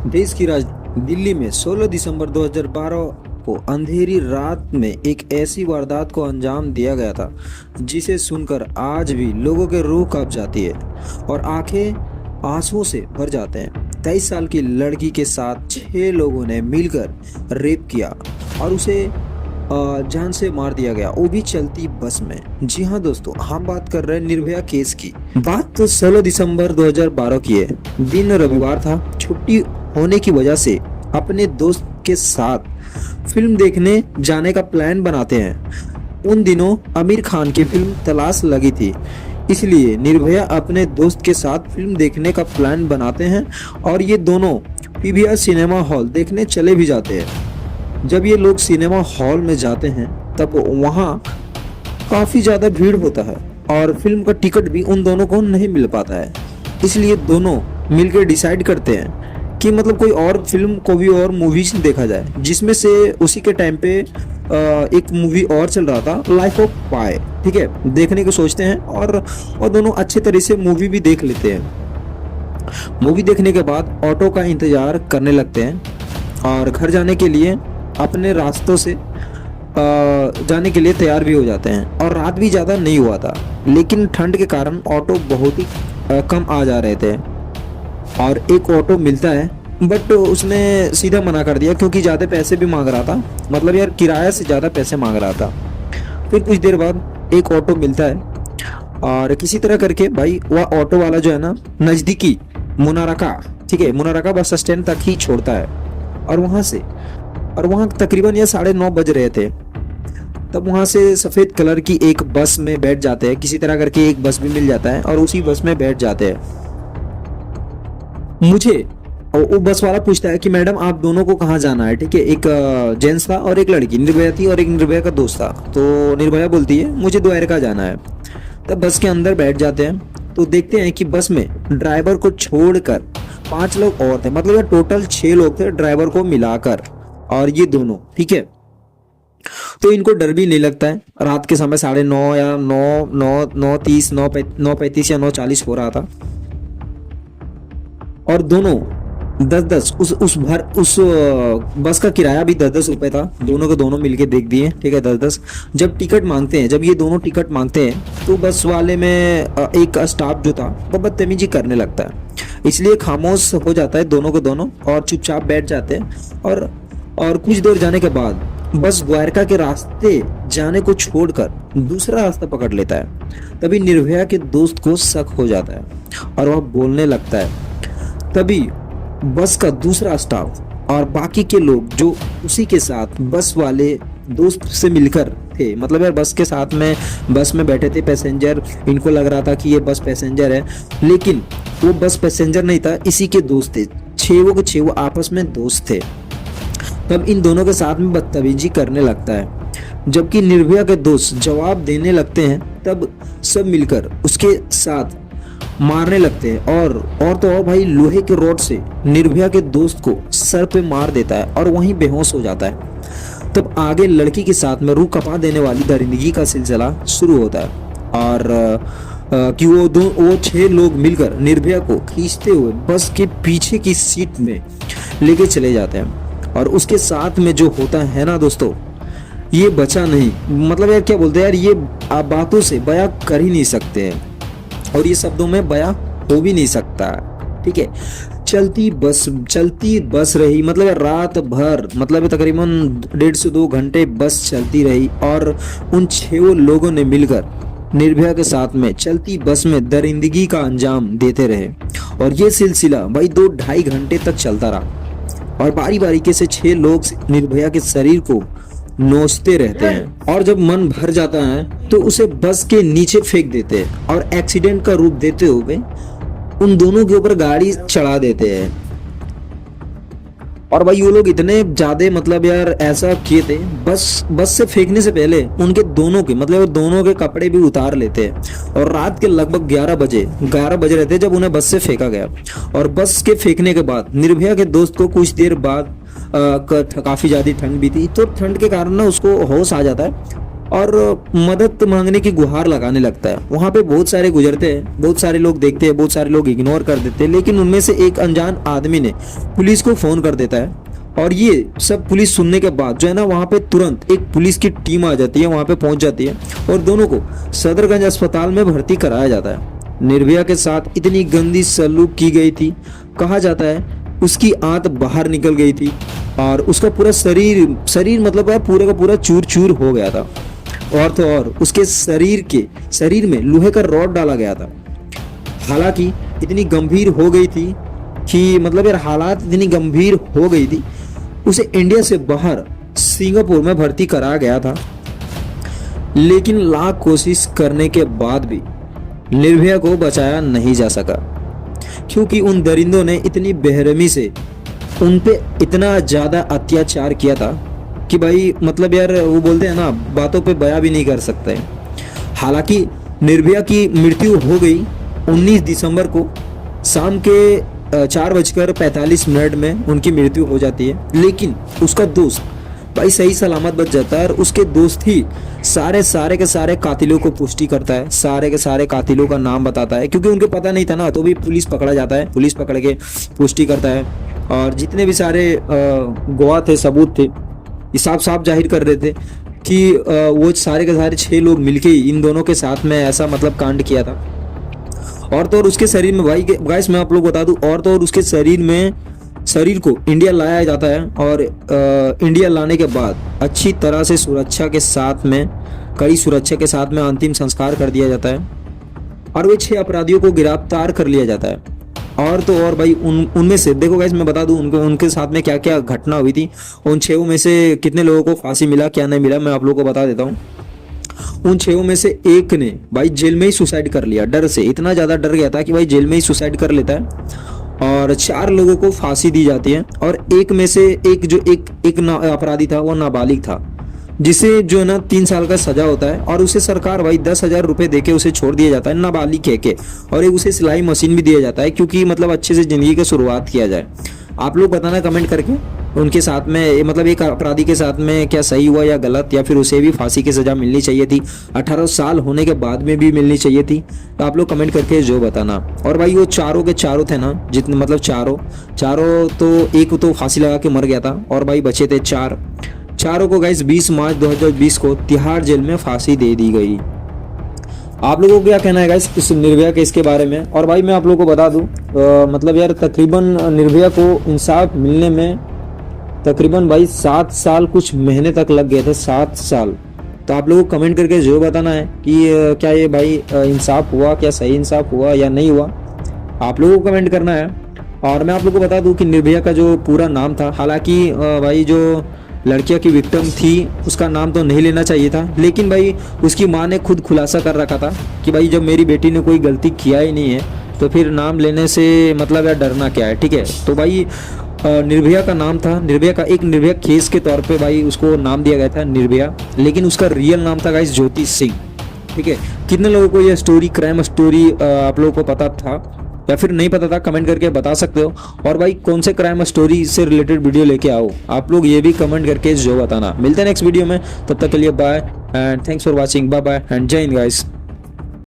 देश की राजधानी दिल्ली में 16 दिसंबर 2012 को अंधेरी रात में एक ऐसी वारदात को अंजाम दिया गया था जिसे सुनकर आज भी लोगों के रूह कांप जाती है और आंखें आंसुओं से भर जाते हैं। 23 साल की लड़की के साथ 6 लोगों ने मिलकर रेप किया और उसे जान से मार दिया गया, वो भी चलती बस में। जी हाँ दोस्तों, हम बात कर रहे हैं निर्भया केस की। बात तो 16 दिसंबर 2012 की है। दिन रविवार था। छुट्टी होने की वजह से अपने दोस्त के साथ फिल्म देखने जाने का प्लान बनाते हैं। उन दिनों आमिर खान की फिल्म तलाश लगी थी, इसलिए निर्भया अपने दोस्त के साथ फिल्म देखने का प्लान बनाते हैं और ये दोनों पीवीआर सिनेमा हॉल देखने चले भी जाते हैं। जब ये लोग सिनेमा हॉल में जाते हैं तब वहाँ काफ़ी ज़्यादा भीड़ होता है और फिल्म का टिकट भी उन दोनों को नहीं मिल पाता है। इसलिए दोनों मिलकर डिसाइड करते हैं कि मतलब कोई और फिल्म को भी और मूवीज देखा जाए, जिसमें से उसी के टाइम पे एक मूवी और चल रहा था, लाइफ ऑफ पाई। ठीक है, देखने को सोचते हैं और दोनों अच्छे तरह से मूवी भी देख लेते हैं। मूवी देखने के बाद ऑटो का इंतजार करने लगते हैं और घर जाने के लिए अपने रास्तों से जाने के लिए तैयार भी हो जाते हैं। और रात भी ज़्यादा नहीं हुआ था, लेकिन ठंड के कारण ऑटो बहुत ही कम आ जा रहे थे और एक ऑटो मिलता है, बट उसने सीधा मना कर दिया क्योंकि ज़्यादा पैसे भी मांग रहा था। मतलब यार, किराया से ज़्यादा पैसे मांग रहा था। फिर कुछ देर बाद एक ऑटो मिलता है और किसी तरह करके भाई वह ऑटो वाला जो है ना, नज़दीकी मुनारका, ठीक है, मुनारका बस स्टैंड तक ही छोड़ता है। और वहाँ तकरीबन ये 9:30 बज रहे थे। तब वहाँ से सफ़ेद कलर की एक बस में बैठ जाते हैं। किसी तरह करके एक बस भी मिल जाता है और उसी बस में बैठ जाते हैं। वो बस वाला पूछता है कि मैडम आप दोनों को कहाँ जाना है। ठीक है, एक जेंट्स था और एक लड़की, निर्भया थी और एक निर्भया का दोस्त था। तो निर्भया बोलती है मुझे द्वारका जाना है। तब बस के अंदर बैठ जाते हैं तो देखते हैं कि बस में ड्राइवर को छोड़कर 5 लोग और थे। मतलब टोटल 6 लोग थे ड्राइवर को मिलाकर, और ये दोनों। ठीक है, तो इनको डर भी नहीं लगता है। रात के समय 9:30 या 9:30, 9:35 या 9:40 हो रहा था और दोनों 10-10 उस बस का किराया भी 10-10 रुपए था। दोनों के दोनों मिलके देख दिए। ठीक है, 10-10। जब टिकट मांगते हैं, जब ये दोनों टिकट मांगते हैं तो बस वाले में एक स्टाफ जो था वो बदतमीजी करने लगता है। इसलिए खामोश हो जाता है दोनों को दोनों और चुपचाप बैठ जाते हैं। और कुछ देर जाने के बाद बस द्वारका के रास्ते जाने को छोड़कर दूसरा रास्ता पकड़ लेता है। तभी निर्भया के दोस्त को शक हो जाता है और वह बोलने लगता है। तभी बस का दूसरा स्टाफ और बाकी के लोग जो उसी के साथ बस वाले दोस्त से मिलकर थे, मतलब यार बस के साथ में बस में बैठे थे पैसेंजर, इनको लग रहा था कि ये बस पैसेंजर है, लेकिन वो बस पैसेंजर नहीं था, इसी के दोस्त थे। 6 के 6 आपस में दोस्त थे। तब इन दोनों के साथ में बदतमीजी करने लगता है। जबकि निर्भया के दोस्त जवाब देने लगते हैं तब सब मिलकर उसके साथ मारने लगते हैं और तो और भाई लोहे के रॉड से निर्भया के दोस्त को सर पे मार देता है और वहीं बेहोश हो जाता है। तब आगे लड़की के साथ में रूह कपा देने वाली दरिंदगी का सिलसिला शुरू होता है और कि वो 6 लोग मिलकर निर्भया को खींचते हुए बस के पीछे की सीट में लेके चले जाते हैं। और उसके साथ में जो होता है ना दोस्तों, ये बचा नहीं। मतलब यार क्या बोलते हैं यार, ये आप बातों से बयां कर ही नहीं सकते हैं और ये शब्दों में बयां हो भी नहीं सकता। ठीक है, चलती बस रही, मतलब रात भर, मतलब तकरीबन 1.5 से 2 घंटे बस चलती रही और उन 6 लोगों ने मिलकर निर्भया के साथ में चलती बस में दरिंदगी का अंजाम देते रहे। और ये सिलसिला भाई 2-2.5 घंटे तक चलता रहा और बारी बारी से 6 लोग निर्भया के शरीर को नोचते रहते हैं और जब मन भर जाता है तो उसे बस के नीचे फेंक देते हैं और एक्सीडेंट का रूप देते हुए उन दोनों के ऊपर गाड़ी चढ़ा देते हैं। और भाई वो लोग इतने ज्यादा, मतलब यार ऐसा किए थे, बस से फेंकने से पहले उनके दोनों के कपड़े भी उतार लेते हैं। और रात के लगभग 11 बज रहे थे जब उन्हें बस से फेंका गया। और बस के फेंकने के बाद निर्भया के दोस्त को कुछ देर बाद काफी ज्यादा ठंड भी थी, तो ठंड के कारण ना उसको होश आ जाता है और मदद मांगने की गुहार लगाने लगता है। वहाँ पे बहुत सारे गुजरते हैं, बहुत सारे लोग देखते हैं, बहुत सारे लोग इग्नोर कर देते हैं, लेकिन उनमें से एक अनजान आदमी ने पुलिस को फ़ोन कर देता है। और ये सब पुलिस सुनने के बाद जो है ना, वहाँ पे तुरंत एक पुलिस की टीम आ जाती है, वहाँ पे पहुँच जाती है और दोनों को सदरगंज अस्पताल में भर्ती कराया जाता है। निर्भया के साथ इतनी गंदी सलूक की गई थी, कहा जाता है उसकी आंत बाहर निकल गई थी और उसका पूरा शरीर मतलब है पूरे का पूरा चूर चूर हो गया था। और तो और उसके शरीर में लोहे का रॉड डाला गया था। हालांकि इतनी गंभीर हो गई थी कि मतलब यार हालात इतनी गंभीर हो गई थी, उसे इंडिया से बाहर सिंगापुर में भर्ती कराया गया था। लेकिन लाख कोशिश करने के बाद भी निर्भया को बचाया नहीं जा सका, क्योंकि उन दरिंदों ने इतनी बेरहमी से उन पे इतना ज़्यादा अत्याचार किया था कि भाई मतलब यार वो बोलते हैं ना, बातों पे बयां भी नहीं कर सकते। हालांकि निर्भया की मृत्यु हो गई 19 दिसंबर को शाम के 4:45 में उनकी मृत्यु हो जाती है। लेकिन उसका दोस्त भाई सही सलामत बच जाता है और उसके दोस्त ही सारे के सारे कातिलों को पुष्टि करता है, सारे के सारे कातिलों का नाम बताता है, क्योंकि उनको पता नहीं था ना, तो भी पुलिस पकड़ा जाता है, पुलिस पकड़ के पुष्टि करता है। और जितने भी सारे गवाह थे, सबूत थे, ये साफ जाहिर कर रहे थे कि वो सारे के सारे 6 लोग मिलके ही इन दोनों के साथ में ऐसा मतलब कांड किया था। और तो और उसके शरीर में भाई गाइस मैं आप लोग बता दूं, और तो और उसके शरीर को इंडिया लाया जाता है और इंडिया लाने के बाद अच्छी तरह से सुरक्षा के साथ में, कड़ी सुरक्षा के साथ में अंतिम संस्कार कर दिया जाता है और वे 6 अपराधियों को गिरफ्तार कर लिया जाता है। और तो और भाई उनमें से देखो गाइस मैं बता दूं उनके साथ में क्या क्या घटना हुई थी। उन 6 में से कितने लोगों को फांसी मिला, क्या नहीं मिला, मैं आप लोगों को बता देता हूँ। उन 6 में से एक ने भाई जेल में ही सुसाइड कर लिया, डर से, इतना ज़्यादा डर गया था कि भाई जेल में ही सुसाइड कर लेता है। और 4 लोगों को फांसी दी जाती है और एक में से एक अपराधी था, वो नाबालिग था, जिसे जो है ना 3 साल का सजा होता है और उसे सरकार भाई 10,000 रुपये देके उसे छोड़ दिया जाता है, नाबालिग कह के। और एक उसे सिलाई मशीन भी दिया जाता है, क्योंकि मतलब अच्छे से ज़िंदगी की शुरुआत किया जाए। आप लोग बताना कमेंट करके उनके साथ में मतलब एक अपराधी के साथ में क्या सही हुआ या गलत, या फिर उसे भी फांसी की सज़ा मिलनी चाहिए थी, 18 साल होने के बाद में भी मिलनी चाहिए थी। तो आप लोग कमेंट करके जो बताना। और भाई वो चारों के चारों थे ना, जितने मतलब चारों तो एक तो फांसी लगा के मर गया था और भाई बचे थे चारों को गाइस 20 मार्च 2020 को तिहाड़ जेल में फांसी दे दी गई। आप लोगों को क्या कहना है गाइस इस निर्भया केस के बारे में? और भाई मैं आप लोगों को बता दूं मतलब यार तकरीबन निर्भया को इंसाफ मिलने में तकरीबन भाई 7 साल कुछ महीने तक लग गए थे, 7 साल। तो आप लोगों को कमेंट करके जो बताना है कि क्या ये भाई इंसाफ हुआ, क्या सही इंसाफ हुआ या नहीं हुआ, आप लोगों को कमेंट करना है। और मैं आप लोगों को बता दूं कि निर्भया का जो पूरा नाम था, हालांकि भाई जो लड़कियां की विक्टिम थी उसका नाम तो नहीं लेना चाहिए था, लेकिन भाई उसकी माँ ने खुद खुलासा कर रखा था कि भाई जब मेरी बेटी ने कोई गलती किया ही नहीं है तो फिर नाम लेने से मतलब यार डरना क्या है, ठीक है। तो भाई निर्भया का नाम था, निर्भया केस के तौर पे भाई उसको नाम दिया गया था निर्भया, लेकिन उसका रियल नाम था गाइस ज्योति सिंह, ठीक है। कितने लोगों को ये स्टोरी, क्राइम स्टोरी आप लोगों को पता था या फिर नहीं पता था, कमेंट करके बता सकते हो। और भाई कौन से क्राइम स्टोरी से रिलेटेड वीडियो लेके आओ, आप लोग ये भी कमेंट करके जो बताना। मिलते हैं नेक्स्ट वीडियो में, तब तक के लिए bye and thanks for watching, bye bye and Jai Hind guys.